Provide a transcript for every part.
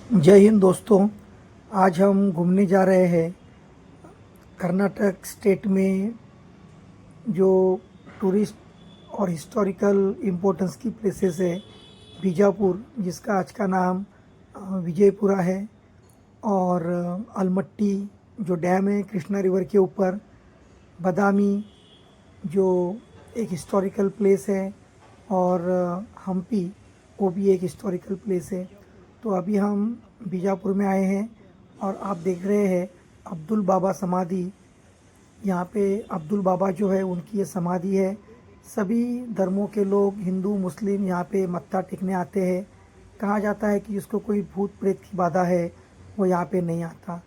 जय हिंद दोस्तों। आज हम घूमने जा रहे हैं कर्नाटक स्टेट में जो टूरिस्ट और हिस्टोरिकल इम्पोर्टेंस की प्लेसेस है बीजापुर, जिसका आज का नाम विजयपुरा है। और अलमट्टी जो डैम है कृष्णा रिवर के ऊपर, बदामी जो एक हिस्टोरिकल प्लेस है, और हम्पी वो भी एक हिस्टोरिकल प्लेस है। तो अभी हम बीजापुर में आए हैं और आप देख रहे हैं अब्दुल बाबा समाधि। यहाँ पे अब्दुल बाबा जो है उनकी ये समाधि है। सभी धर्मों के लोग, हिंदू मुस्लिम, यहाँ पे मत्था टेकने आते हैं। कहा जाता है कि जिसको कोई भूत प्रेत की बाधा है वो यहाँ पे नहीं आता।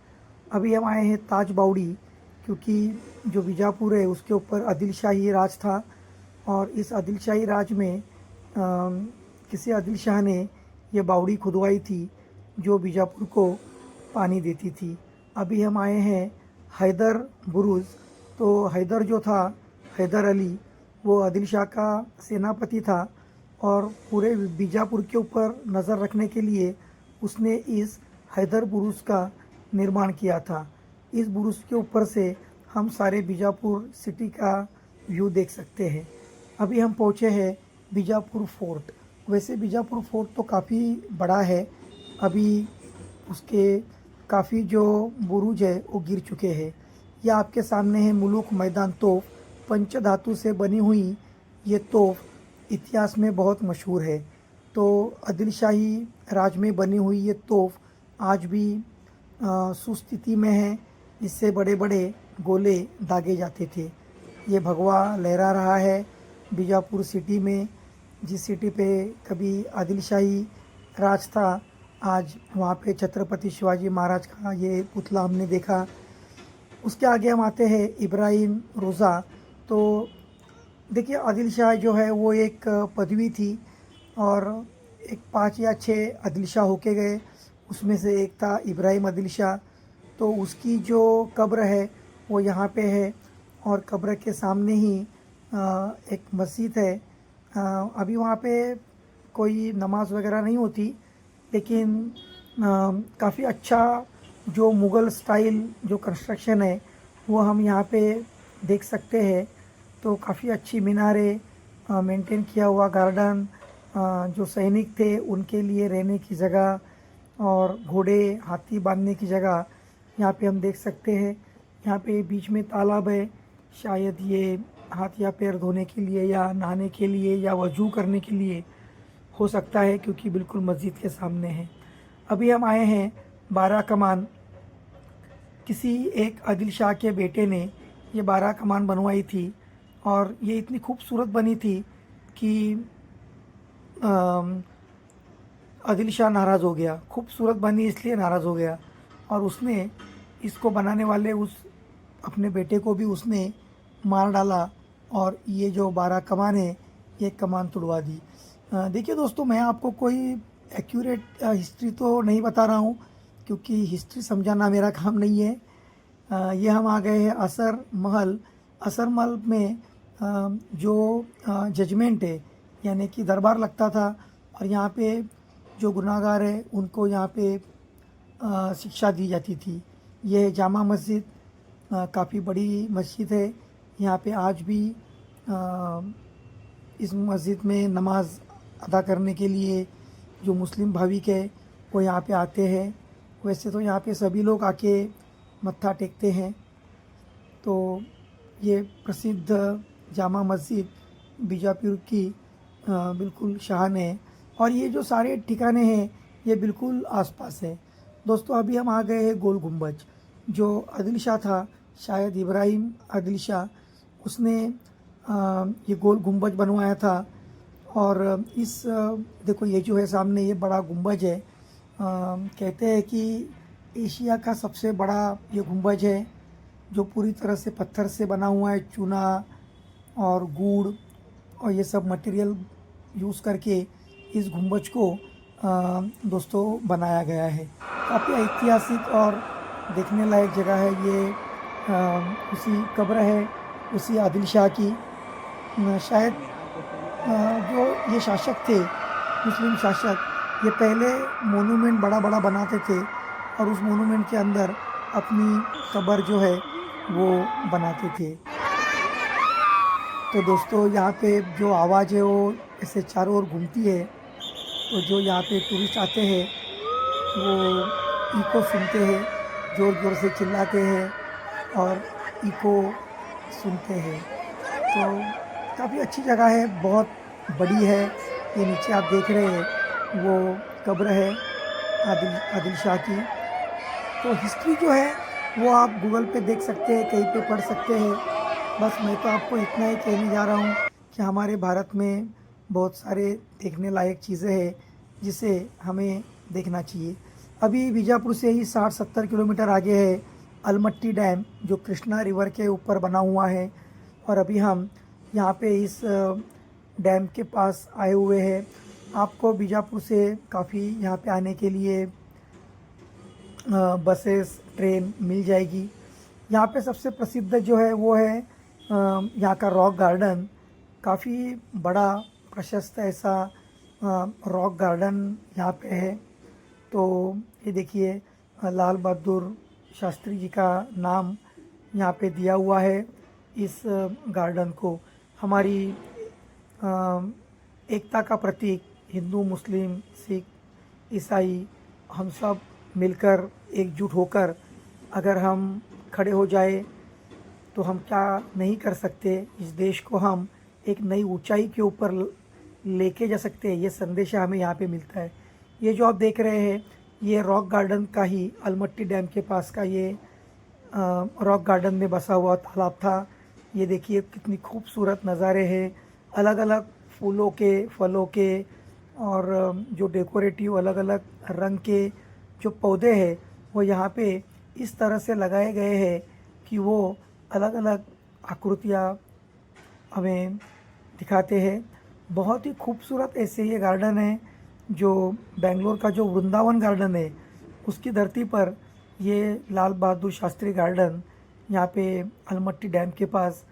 अभी हम आए हैं ताज बावड़ी, क्योंकि जो बीजापुर है उसके ऊपर आदिल शाही राज था, और इस आदिल शाही राज में किसी आदिल शाह ने ये बावड़ी खुदवाई थी जो बीजापुर को पानी देती थी। अभी हम आए हैं हैदर बुरुज। तो हैदर जो था, हैदर अली, वो आदिल शाह का सेनापति था, और पूरे बीजापुर के ऊपर नज़र रखने के लिए उसने इस हैदर बुरुज का निर्माण किया था। इस बुरुज के ऊपर से हम सारे बीजापुर सिटी का व्यू देख सकते हैं। अभी हम पहुँचे हैं बीजापुर फोर्ट। वैसे बीजापुर फोर्ट तो काफ़ी बड़ा है, अभी उसके काफ़ी जो बुरुज है वो गिर चुके हैं। यह आपके सामने है मुलुक मैदान तोप, पंचधातु से बनी हुई ये तोप इतिहास में बहुत मशहूर है। तो आदिल शाही राज में बनी हुई ये तोप आज भी सुस्थिति में है, जिससे बड़े बड़े गोले दागे जाते थे। ये भगवा लहरा रहा है बीजापुर सिटी में। जिस सिटी पे कभी आदिल शाही राज था, आज वहाँ पे छत्रपति शिवाजी महाराज का ये पुतला हमने देखा। उसके आगे हम आते हैं इब्राहिम रोज़ा। तो देखिए, आदिल शाह जो है वो एक पदवी थी, और एक 5 या 6 आदिल शाह होके गए, उसमें से एक था इब्राहिम आदिल शाह। तो उसकी जो कब्र है वो यहाँ पे है, और कब्र के सामने ही एक मस्जिद है। अभी वहाँ पे कोई नमाज वगैरह नहीं होती, लेकिन काफ़ी अच्छा जो मुग़ल स्टाइल जो कंस्ट्रक्शन है वो हम यहाँ पे देख सकते हैं। तो काफ़ी अच्छी मीनारें, मेंटेन किया हुआ गार्डन, जो सैनिक थे उनके लिए रहने की जगह, और घोड़े हाथी बांधने की जगह यहाँ पे हम देख सकते हैं। यहाँ पे बीच में तालाब है, शायद ये हाथ या पैर धोने के लिए या नहाने के लिए या वजू करने के लिए हो सकता है, क्योंकि बिल्कुल मस्जिद के सामने है। अभी हम आए हैं बारह कमान। किसी एक आदिल शाह के बेटे ने ये 12 कमान बनवाई थी, और ये इतनी खूबसूरत बनी थी कि आदिल शाह नाराज़ हो गया। खूबसूरत बनी इसलिए नाराज़ हो गया, और उसने इसको बनाने वाले उस अपने बेटे को भी उसने मार डाला, और ये जो 12 कमान है ये कमान तुड़वा दी। देखिए दोस्तों, मैं आपको कोई एक्यूरेट हिस्ट्री तो नहीं बता रहा हूँ, क्योंकि हिस्ट्री समझाना मेरा काम नहीं है। ये हम आ गए हैं असर महल। असर महल में जो जजमेंट है, यानी कि दरबार लगता था, और यहाँ पे जो गुनाहगार है उनको यहाँ पे शिक्षा दी जाती थी। ये जामा मस्जिद काफ़ी बड़ी मस्जिद है। यहाँ पे आज भी इस मस्जिद में नमाज अदा करने के लिए जो मुस्लिम भाविक है वो यहाँ पे आते हैं। वैसे तो यहाँ पे सभी लोग आके मत्था टेकते हैं। तो ये प्रसिद्ध जामा मस्जिद बीजापुर की बिल्कुल शान है, और ये जो सारे ठिकाने हैं ये बिल्कुल आसपास है। दोस्तों, अभी हम आ गए हैं गोल गुम्बज। जो आदिल शाह था, शायद इब्राहिम आदिल शाह, उसने ये गोल गुम्बज बनवाया था। और इस देखो, ये जो है सामने ये बड़ा गुम्बज है। कहते हैं कि एशिया का सबसे बड़ा ये गुम्बज है, जो पूरी तरह से पत्थर से बना हुआ है। चूना और गुड़ और ये सब मटेरियल यूज़ करके इस गुम्बज को दोस्तों बनाया गया है। काफ़ी ऐतिहासिक और देखने लायक जगह है ये। उसी कब्र है उसी आदिल शाह की। शायद जो ये शासक थे, मुस्लिम शासक, ये पहले मोनूमेंट बड़ा बड़ा बनाते थे और उस मोनूमेंट के अंदर अपनी कब्र जो है वो बनाते थे। तो दोस्तों यहाँ पे जो आवाज़ है वो ऐसे चारों ओर घूमती है, तो जो यहाँ पे टूरिस्ट आते हैं वो इको सुनते हैं, ज़ोर ज़ोर से चिल्लाते हैं और इको सुनते हैं। तो काफ़ी अच्छी जगह है, बहुत बड़ी है। ये नीचे आप देख रहे हैं वो कब्र है आदिल शाह की। तो हिस्ट्री जो है वो आप गूगल पे देख सकते हैं, कहीं पे पढ़ सकते हैं। बस मैं तो आपको इतना ही कहने जा रहा हूँ कि हमारे भारत में बहुत सारे देखने लायक चीज़ें हैं जिसे हमें देखना चाहिए। अभी बीजापुर से ही 60-70 किलोमीटर आगे है अलमट्टी डैम, जो कृष्णा रिवर के ऊपर बना हुआ है। और अभी हम यहाँ पे इस डैम के पास आए हुए हैं। आपको बीजापुर से काफ़ी यहाँ पे आने के लिए बसेस, ट्रेन मिल जाएगी। यहाँ पे सबसे प्रसिद्ध जो है वो है यहाँ का रॉक गार्डन। काफ़ी बड़ा प्रशस्त ऐसा रॉक गार्डन यहाँ पे है। तो ये देखिए लाल बहादुर शास्त्री जी का नाम यहाँ पे दिया हुआ है इस गार्डन को। हमारी एकता का प्रतीक, हिंदू, मुस्लिम, सिख, ईसाई, हम सब मिलकर एकजुट होकर अगर हम खड़े हो जाए तो हम क्या नहीं कर सकते। इस देश को हम एक नई ऊंचाई के ऊपर लेके जा सकते हैं। ये संदेश हमें यहाँ पे मिलता है। ये जो आप देख रहे हैं ये रॉक गार्डन का ही, अलमट्टी डैम के पास का ये रॉक गार्डन में बसा हुआ तालाब था। ये देखिए कितनी खूबसूरत नज़ारे हैं, अलग अलग फूलों के, फलों के और जो डेकोरेटिव अलग अलग रंग के जो पौधे हैं वो यहाँ पे इस तरह से लगाए गए हैं कि वो अलग अलग आकृतियाँ हमें दिखाते हैं। बहुत ही खूबसूरत ऐसे ये गार्डन है जो बेंगलोर का जो वृंदावन गार्डन है उसकी धरती पर ये लाल बहादुर शास्त्री गार्डन यहाँ पे अलमट्टी डैम के पास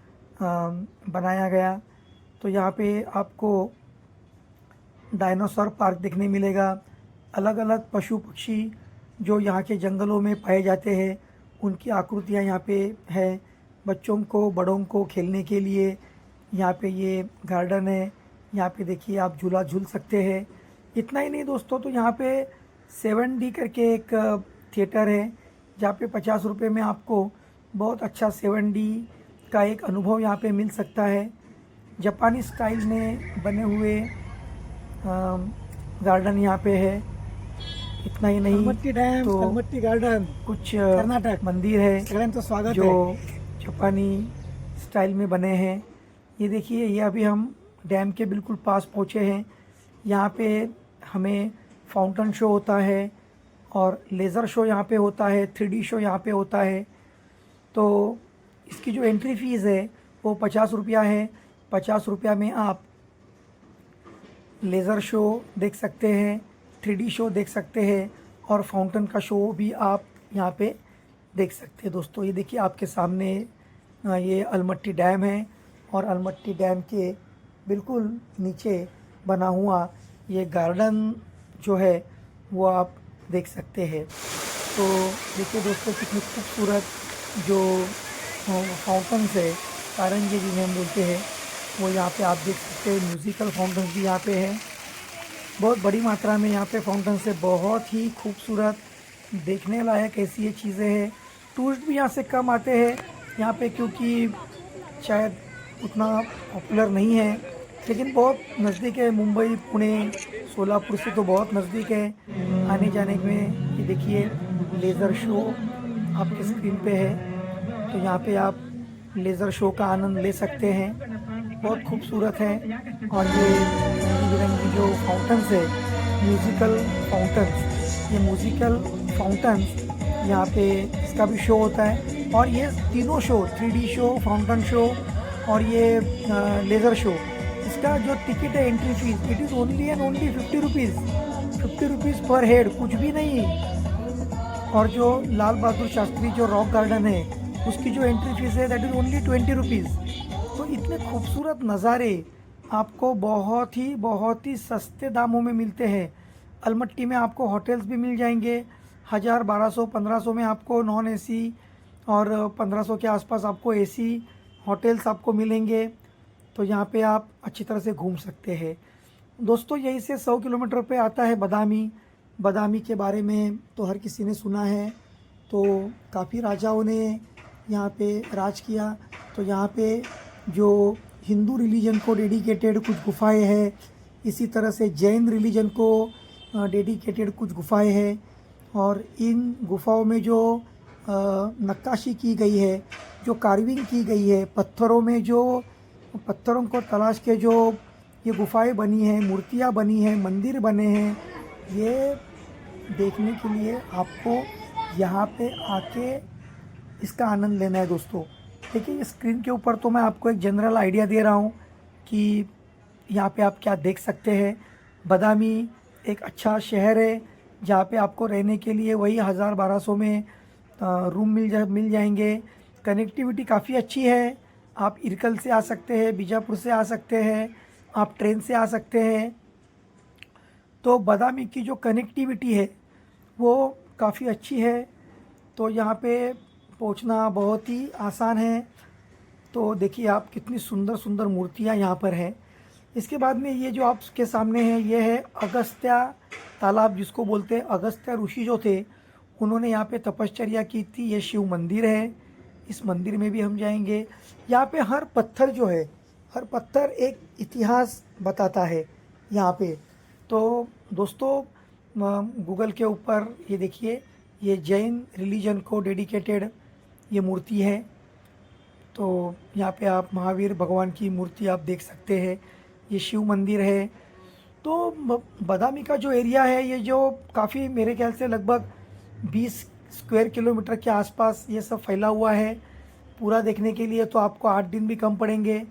बनाया गया। तो यहाँ पे आपको डायनासोर पार्क देखने मिलेगा। अलग अलग पशु पक्षी जो यहाँ के जंगलों में पाए जाते हैं उनकी आकृतियाँ यहाँ पे है। बच्चों को, बड़ों को खेलने के लिए यहाँ पे ये गार्डन है। यहाँ पे देखिए आप झूला झूल सकते हैं। इतना ही नहीं दोस्तों, तो यहाँ पे 7D करके एक थिएटर है जहाँ पे 50 रुपये में आपको बहुत अच्छा 7D का एक अनुभव यहाँ पे मिल सकता है। जापानी स्टाइल में बने हुए गार्डन यहाँ पे है। इतना ही नहीं, अलमट्टी डैम, तो अलमट्टी गार्डन, कुछ कर्नाटक मंदिर है सगळ्यांचं स्वागत जो है। जापानी स्टाइल में बने हैं। ये देखिए, ये अभी हम डैम के बिल्कुल पास पहुँचे हैं। यहाँ पे हमें फाउंटेन शो होता है और लेज़र शो यहाँ पे होता है, 3D शो यहाँ पे होता है। तो इसकी जो एंट्री फ़ीस है वो 50 रुपया है। 50 रुपया में आप लेज़र शो देख सकते हैं, 3D शो देख सकते हैं और फाउंटेन का शो भी आप यहाँ पे देख सकते हैं। दोस्तों ये देखिए आपके सामने ये अलमट्टी डैम है और अलमट्टी डैम के बिल्कुल नीचे बना हुआ ये गार्डन जो है वो आप देख सकते हैं। तो देखिए दोस्तों कितनी खूबसूरत जो फाउंटेन्स है, कारंजे जिन्हें हम बोलते हैं, वो यहाँ पे आप देख सकते हैं। म्यूज़िकल फाउंटेन्स भी यहाँ पे हैं, बहुत बड़ी मात्रा में यहाँ पे फाउंटेन्स है। बहुत ही खूबसूरत, देखने लायक ऐसी ये चीज़ें हैं। टूरिस्ट भी यहाँ से कम आते हैं यहाँ पे क्योंकि शायद उतना पॉपुलर नहीं है, लेकिन बहुत नज़दीक है। मुंबई, पुणे, सोलापुर से तो बहुत नज़दीक है आने जाने में। ये देखिए लेज़र शो आपके स्क्रीन पे है, तो यहाँ पे आप लेज़र शो का आनंद ले सकते हैं। बहुत खूबसूरत है। और ये रंगी बिरंगी जो फाउंटेन्स है, म्यूज़िकल फाउंटेन्स, ये म्यूज़िकल फाउंटेन्स यहाँ पे इसका भी शो होता है। और ये तीनों show, 3D show, fountain show और ये लेज़र शो, इसका जो टिकट है, entry fees, it is only and only 50 rupees, 50 rupees पर हेड, कुछ भी नहीं। और जो लाल बहादुर शास्त्री जो रॉक गार्डन है उसकी जो एंट्री फीस है दैट इज़ ओनली 20 रुपीज़। तो इतने खूबसूरत नज़ारे आपको बहुत ही सस्ते दामों में मिलते हैं। अलमट्टी में आपको होटल्स भी मिल जाएंगे। 1000, 1200, 1500 में आपको नॉन एसी और 1500 के आसपास आपको एसी होटल्स आपको मिलेंगे। तो यहाँ पे आप अच्छी तरह से घूम सकते हैं। दोस्तों यहीं से 100 किलोमीटर पे आता है बदामी। बदामी के बारे में तो हर किसी ने सुना है। तो काफ़ी राजाओं ने यहाँ पे राज किया। तो यहाँ पे जो हिंदू रिलीजन को डेडिकेटेड कुछ गुफाएं हैं, इसी तरह से जैन रिलीजन को डेडिकेटेड कुछ गुफाएं हैं। और इन गुफाओं में जो नक्काशी की गई है, जो कार्विंग की गई है, पत्थरों में जो पत्थरों को तलाश के जो ये गुफाएं बनी हैं, मूर्तियाँ बनी हैं, मंदिर बने हैं, ये देखने के लिए आपको यहाँ पे आके इसका आनंद लेना है दोस्तों। देखिए स्क्रीन के ऊपर तो मैं आपको एक जनरल आइडिया दे रहा हूँ कि यहाँ पे आप क्या देख सकते हैं। बदामी एक अच्छा शहर है जहाँ पे आपको रहने के लिए वही 1000-1200 में रूम मिल जाएंगे। कनेक्टिविटी काफ़ी अच्छी है। आप इरकल से आ सकते हैं, बीजापुर से आ सकते हैं, आप ट्रेन से आ सकते हैं। तो बदामी की जो कनेक्टिविटी है वो काफ़ी अच्छी है। तो यहाँ पे पहुँचना बहुत ही आसान है। तो देखिए आप कितनी सुंदर सुंदर मूर्तियाँ यहाँ पर हैं। इसके बाद में ये जो आपके सामने है ये है अगस्त्या तालाब, जिसको बोलते हैं। अगस्त्य ऋषि जो थे उन्होंने यहाँ पे तपश्चर्या की थी। ये शिव मंदिर है, इस मंदिर में भी हम जाएंगे। यहाँ पे हर पत्थर जो है, हर पत्थर एक इतिहास बताता है यहाँ पे। तो दोस्तों गूगल के ऊपर ये देखिए, ये जैन रिलीजन को डेडिकेटेड ये मूर्ति है। तो यहाँ पे आप महावीर भगवान की मूर्ति आप देख सकते हैं। ये शिव मंदिर है। तो बदामी का जो एरिया है ये जो काफ़ी मेरे ख्याल से लगभग 20 स्क्वायर किलोमीटर के आसपास ये सब फैला हुआ है। पूरा देखने के लिए तो आपको 8 दिन भी कम पड़ेंगे,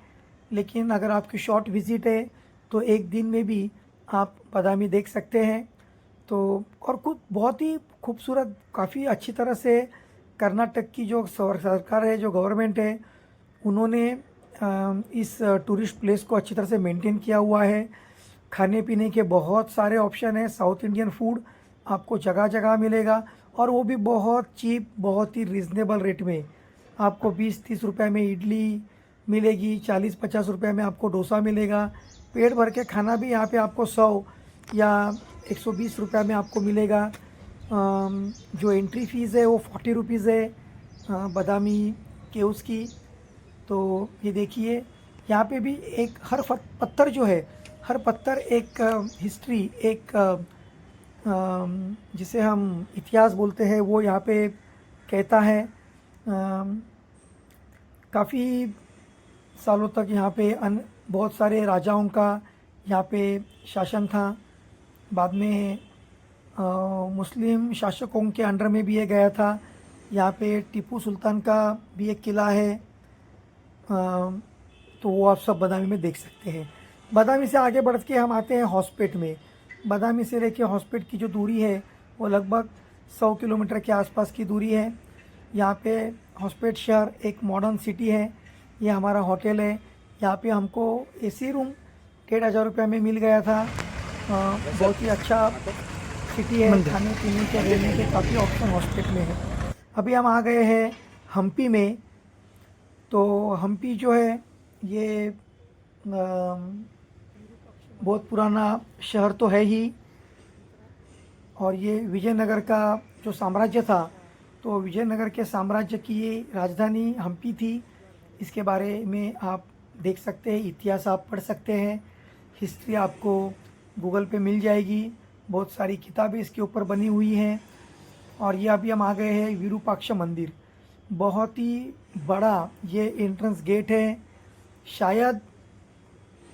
लेकिन अगर आपकी शॉर्ट विज़िट है तो एक दिन में भी आप बदामी देख सकते हैं। तो और कुछ बहुत ही खूबसूरत, काफ़ी अच्छी तरह से कर्नाटक की जो सरकार है, जो गवर्नमेंट है, उन्होंने इस टूरिस्ट प्लेस को अच्छी तरह से मेंटेन किया हुआ है। खाने पीने के बहुत सारे ऑप्शन हैं। साउथ इंडियन फूड आपको जगह जगह मिलेगा, और वो भी बहुत चीप, बहुत ही रिजनेबल रेट में। आपको 20-30 रुपये में इडली मिलेगी, 40-50 रुपये में आपको डोसा मिलेगा। पेट भर के खाना भी यहाँ पे आपको 100 या 120 रुपये में आपको मिलेगा। जो एंट्री फ़ीस है वो 40 रुपीज़ है बदामी के उसकी। तो ये देखिए यहाँ पे भी एक हर पत्थर जो है, हर पत्थर एक हिस्ट्री, एक जिसे हम इतिहास बोलते हैं, वो यहाँ पे कहता है। काफ़ी सालों तक यहाँ पे बहुत सारे राजाओं का यहाँ पे शासन था। बाद में मुस्लिम शासकों के अंडर में भी ये गया था। यहाँ पे टीपू सुल्तान का भी एक किला है। तो वो आप सब बदामी में देख सकते हैं। बदामी से आगे बढ़ के हम आते हैं हॉस्पेट में। बदामी से लेके हॉस्पेट की जो दूरी है वो लगभग 100 किलोमीटर के आसपास की दूरी है। यहाँ पे हॉस्पेट शहर एक मॉडर्न सिटी है। ये हमारा होटल है। यहाँ पे हमको एसी रूम 1500 रुपये में मिल गया था। बहुत ही अच्छा सिटी है। खाने पीने के, रहने के काफ़ी ऑप्शन हॉस्पेट में है। अभी हम आ गए हैं हम्पी में। तो हम्पी जो है ये बहुत पुराना शहर तो है ही, और ये विजयनगर का जो साम्राज्य था, तो विजयनगर के साम्राज्य की ये राजधानी हम्पी थी। इसके बारे में आप देख सकते हैं, इतिहास आप पढ़ सकते हैं, हिस्ट्री आपको गूगल पे मिल जाएगी। बहुत सारी किताबें इसके ऊपर बनी हुई हैं। और ये अभी हम आ गए हैं विरूपाक्ष मंदिर। बहुत ही बड़ा ये एंट्रेंस गेट है। शायद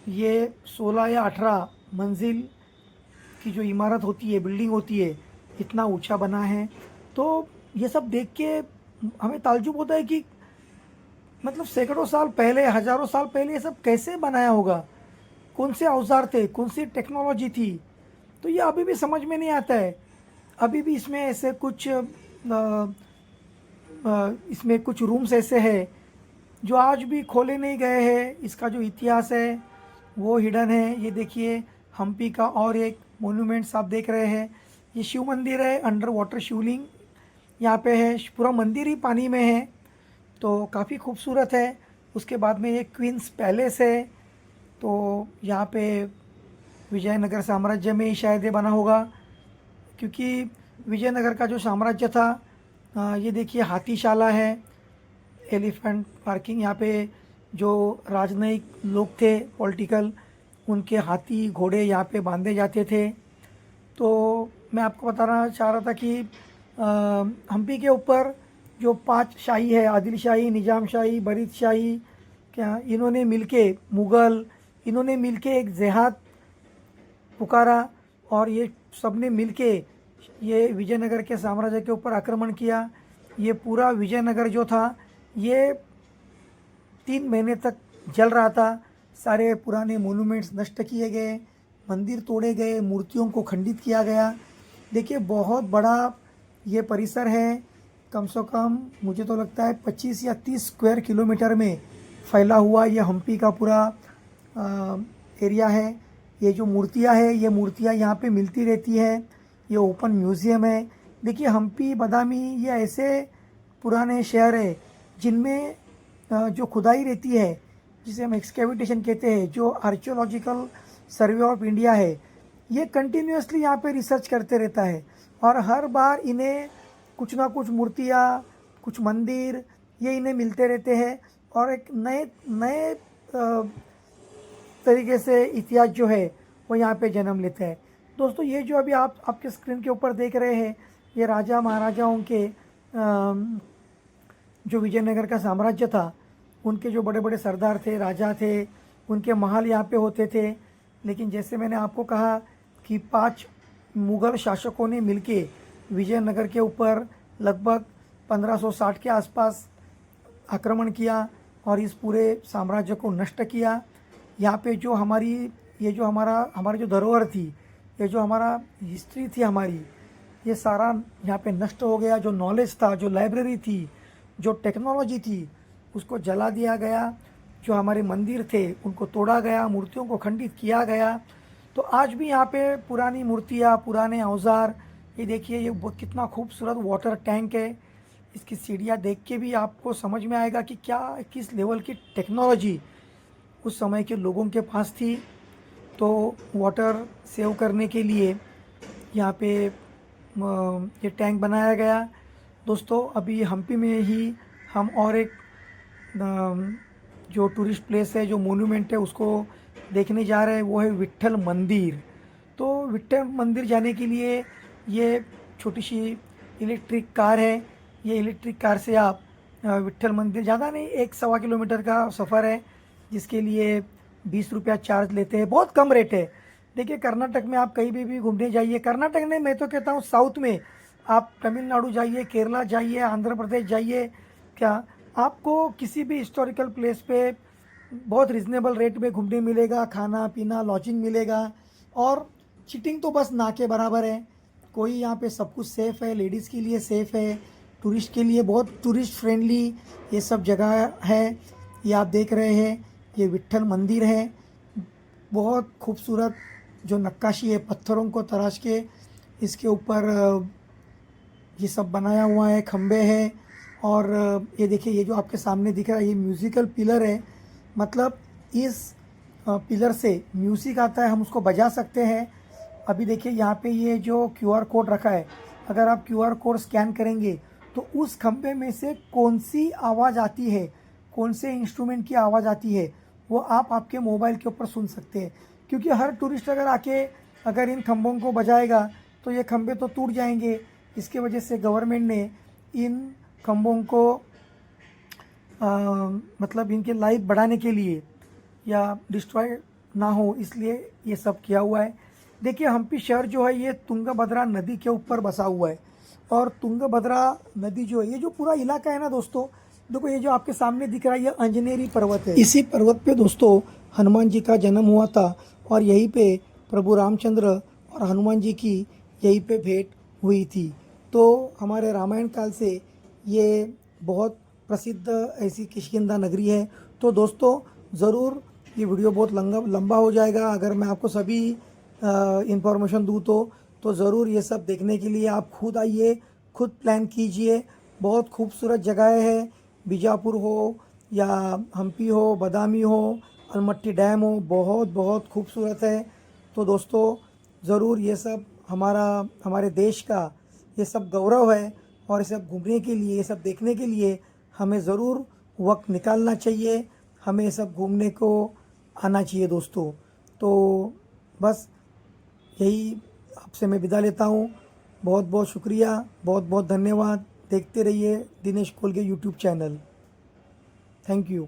ये 16 या 18 मंजिल की जो इमारत होती है, बिल्डिंग होती है, इतना ऊंचा बना है। तो ये सब देख के हमें ताज्जुब होता है कि मतलब सैकड़ों साल पहले, हज़ारों साल पहले ये सब कैसे बनाया होगा, कौन से औजार थे, कौन सी टेक्नोलॉजी थी। तो ये अभी भी समझ में नहीं आता है। अभी भी इसमें ऐसे कुछ इसमें कुछ रूम्स ऐसे हैं जो आज भी खोले नहीं गए हैं। इसका जो इतिहास है वो हिडन है। ये देखिए हम्पी का और एक मोन्यूमेंट्स आप देख रहे हैं। ये शिव मंदिर है, अंडर वाटर शिवलिंग यहाँ पे है, पूरा मंदिर ही पानी में है, तो काफ़ी खूबसूरत है। उसके बाद में ये क्वींस पैलेस है, तो यहाँ पे विजयनगर साम्राज्य में ही शायद ये बना होगा, क्योंकि विजयनगर का जो साम्राज्य था, ये देखिए हाथीशाला है, एलिफेंट पार्किंग। यहाँ पे जो राजनयिक लोग थे पॉलिटिकल, उनके हाथी घोड़े यहाँ पे बांधे जाते थे। तो मैं आपको बताना चाह रहा था कि हम्पी के ऊपर जो 5 शाही है, आदिल शाही, निज़ाम शाही, बरीद शाही, क्या इन्होंने मिलके, मुग़ल, इन्होंने मिलके एक जिहाद पुकारा और ये सब ने मिलके ये विजयनगर के साम्राज्य के ऊपर आक्रमण किया। ये पूरा विजयनगर जो था ये 3 महीने तक जल रहा था। सारे पुराने मोनूमेंट्स नष्ट किए गए, मंदिर तोड़े गए, मूर्तियों को खंडित किया गया। देखिए बहुत बड़ा ये परिसर है, कम से कम मुझे तो लगता है 25 या 30 स्क्वायर किलोमीटर में फैला हुआ ये हम्पी का पूरा एरिया है। ये जो मूर्तियाँ हैं, ये मूर्तियाँ यहाँ पे मिलती रहती है। ये ओपन म्यूज़ियम है। देखिए हम्पी बादामी ये ऐसे पुराने शहर है जिनमें जो खुदाई रहती है, जिसे हम एक्सकेविटेशन कहते हैं, जो आर्कियोलॉजिकल सर्वे ऑफ इंडिया है, ये कंटिन्यूसली यहाँ पे रिसर्च करते रहता है और हर बार इन्हें कुछ ना कुछ मूर्तियाँ, कुछ मंदिर, ये इन्हें मिलते रहते हैं और एक नए नए तरीके से इतिहास जो है वो यहाँ पे जन्म लेता है। दोस्तों ये जो अभी आप आपके स्क्रीन के ऊपर देख रहे हैं, ये राजा महाराजाओं के जो विजयनगर का साम्राज्य था, उनके जो बड़े बड़े सरदार थे, राजा थे, उनके महल यहाँ पे होते थे। लेकिन जैसे मैंने आपको कहा कि 5 मुग़ल शासकों ने मिलके विजयनगर के ऊपर लगभग 1560 के आसपास आक्रमण किया और इस पूरे साम्राज्य को नष्ट किया। यहाँ पे जो हमारी जो धरोहर थी, ये जो हमारा हिस्ट्री थी हमारी, ये सारा यहाँ पे नष्ट हो गया। जो नॉलेज था, जो लाइब्रेरी थी, जो टेक्नोलॉजी थी, उसको जला दिया गया। जो हमारे मंदिर थे उनको तोड़ा गया, मूर्तियों को खंडित किया गया। तो आज भी यहाँ पे पुरानी मूर्तियाँ, पुराने औजार, ये देखिए ये कितना खूबसूरत वाटर टैंक है। इसकी सीढ़ियाँ देख के भी आपको समझ में आएगा कि क्या किस लेवल की टेक्नोलॉजी उस समय के लोगों के पास थी। तो वाटर सेव करने के लिए यहाँ पे ये टैंक बनाया गया। दोस्तों अभी हम्पी में ही हम और एक जो टूरिस्ट प्लेस है, जो मोन्यूमेंट है, उसको देखने जा रहे हैं। वो है विट्ठल मंदिर। तो विट्ठल मंदिर जाने के लिए ये छोटी सी इलेक्ट्रिक कार है। ये इलेक्ट्रिक कार से आप विट्ठल मंदिर, ज़्यादा नहीं, 1-1.25 किलोमीटर का सफ़र है, जिसके लिए 20 रुपया चार्ज लेते हैं। बहुत कम रेट है। देखिए कर्नाटक में आप कहीं भी घूमने जाइए, कर्नाटक नहीं, मैं तो कहता हूँ साउथ में आप तमिलनाडु जाइए, केरला जाइए, आंध्र प्रदेश जाइए, क्या आपको किसी भी हिस्टोरिकल प्लेस पे बहुत रिजनेबल रेट में घूमने मिलेगा, खाना पीना लॉजिंग मिलेगा। और चीटिंग तो बस ना के बराबर है। कोई यहाँ पे सब कुछ सेफ़ है, लेडीज़ के लिए सेफ़ है, टूरिस्ट के लिए बहुत टूरिस्ट फ्रेंडली ये सब जगह है। ये आप देख रहे हैं, ये विट्ठल मंदिर है। बहुत खूबसूरत जो नक्काशी है, पत्थरों को तराश के इसके ऊपर ये सब बनाया हुआ है, खम्बे हैं। और ये देखिए, ये जो आपके सामने दिख रहा है, ये म्यूज़िकल पिलर है। मतलब इस पिलर से म्यूज़िक आता है, हम उसको बजा सकते हैं। अभी देखिए यहाँ पे ये जो QR कोड रखा है, अगर आप QR कोड स्कैन करेंगे तो उस खंबे में से कौन सी आवाज़ आती है, कौन से इंस्ट्रूमेंट की आवाज़ आती है, वो आप आपके मोबाइल के ऊपर सुन सकते हैं। क्योंकि हर टूरिस्ट अगर आके अगर इन खंभों को बजाएगा तो ये खंबे तो टूट जाएंगे। इसके वजह से गवर्नमेंट ने इन खंभों को मतलब इनके लाइफ बढ़ाने के लिए या डिस्ट्रॉय ना हो, इसलिए ये सब किया हुआ है। देखिए हम्पी शहर जो है ये तुंगभद्रा नदी के ऊपर बसा हुआ है। और तुंगभद्रा नदी जो है, ये जो पूरा इलाका है ना दोस्तों, देखो ये जो आपके सामने दिख रहा है, ये अंजनेरी पर्वत है। इसी पर्वत पे दोस्तों हनुमान जी का जन्म हुआ था और यहीं पे प्रभु रामचंद्र और हनुमान जी की यहीं पे भेंट हुई थी। तो हमारे रामायण काल से ये बहुत प्रसिद्ध ऐसी किष्किंधा नगरी है। तो दोस्तों ज़रूर, ये वीडियो बहुत लंबा हो जाएगा अगर मैं आपको सभी इंफॉर्मेशन दूँ तो ज़रूर ये सब देखने के लिए आप खुद आइए, खुद प्लान कीजिए। बहुत खूबसूरत जगह है, बीजापुर हो या हम्पी हो, बादामी हो, अलमट्टी डैम हो, बहुत बहुत खूबसूरत है। तो दोस्तों ज़रूर ये सब हमारे देश का ये सब गौरव है, और ये सब घूमने के लिए, ये सब देखने के लिए हमें ज़रूर वक्त निकालना चाहिए, हमें ये सब घूमने को आना चाहिए दोस्तों। तो बस यही आपसे मैं विदा लेता हूँ। बहुत बहुत शुक्रिया, बहुत बहुत धन्यवाद। देखते रहिए Dinesh Kolge YouTube channel. Thank you.